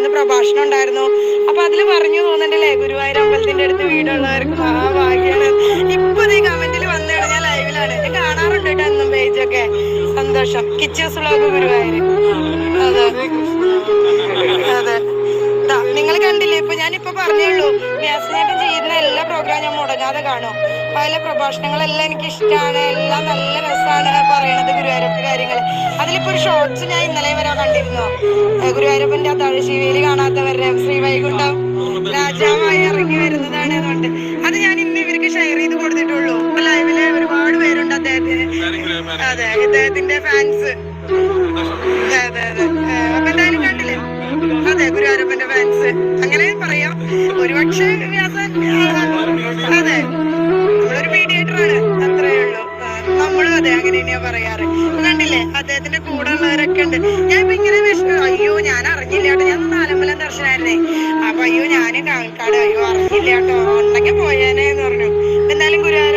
ഇന്ന് പ്രഭാഷണം ഉണ്ടായിരുന്നു. അപ്പൊ അതില് പറഞ്ഞു തോന്നുന്നുണ്ടല്ലേ ഗുരുവായൂർ അമ്പലത്തിന്റെ അടുത്ത് വീടുള്ളവർക്ക് മഹാഭാഗ്യാണ്. ഇപ്പൊ ഈ കമന്റിൽ വന്നിട ഞാൻ ലൈവിലാണ്, ഞാൻ കാണാറുണ്ട് കേട്ടോ എന്നും പേജൊക്കെ. സന്തോഷം. കിച്ചൂസ് വ്ലോഗ് ഗുരുവായൂര്. അതെ അതെ, നിങ്ങൾ കണ്ടില്ലേ ഇപ്പൊ ഞാനിപ്പോ പറഞ്ഞുള്ളൂ. വ്യാസനേട്ടൻ ചെയ്യുന്ന എല്ലാ പ്രോഗ്രാം ഞാൻ മുടങ്ങാതെ കാണും. അതിലെ പ്രഭാഷണങ്ങളെല്ലാം എനിക്ക് ഇഷ്ടമാണ്, എല്ലാം നല്ല രസമാണ് പറയണത് ഗുരുവായൂരപ്പന്റെ കാര്യങ്ങൾ. അതിലിപ്പോ ഒരു ഷോർട്സ് ഞാൻ ഇന്നലെ വരെ കണ്ടിരുന്നു. ഗുരുവായൂരപ്പന്റെ തഴശ്ശീവേലി കാണാത്തവരുടെ ശ്രീവൈകുണ്ഠം രാജാവായി ഇറങ്ങി വരുന്നതാണ് അതുകൊണ്ട് അത് ഞാൻ ഇന്ന് ഇവർക്ക് ഷെയർ ചെയ്ത് കൊടുത്തിട്ടുള്ളൂ. ഇപ്പൊ ലൈവില് ഒരുപാട് പേരുണ്ട് അദ്ദേഹത്തിന്. അതെ, ഇദ്ദേഹത്തിന്റെ ഫാൻസ്. അതെ അതെ, അപ്പൊ എന്തായാലും കണ്ടില്ലേ. അതെ, ഗുരുവായൂരപ്പന്റെ ഫാൻസ് അങ്ങനെ പറയാം. ഒരുപക്ഷെ വ്യാസൻ അതെ നമ്മളൊരു മീഡിയേറ്റർ ആണ്, അത്രേ ഉള്ളൂ. നമ്മളും അതെ അങ്ങനെ തന്നെയാ പറയാറ്. കണ്ടില്ലേ അദ്ദേഹത്തിന്റെ കൂടെ ഉള്ളവരൊക്കെ ഉണ്ട്. ഞാൻ ഇപ്പൊ ഇങ്ങനെ അയ്യോ ഞാൻ അറിഞ്ഞില്ല കേട്ടോ, ഞാൻ നാലമ്പലം ദർശനായിരുന്നേ. അപ്പൊ അയ്യോ ഞാനും കാവൽക്കാട്, അയ്യോ അറിഞ്ഞില്ല കേട്ടോ, ഉണ്ടെങ്കിൽ പോയാനേന്ന് പറഞ്ഞു. എന്തായാലും ഗുരുവായൂർ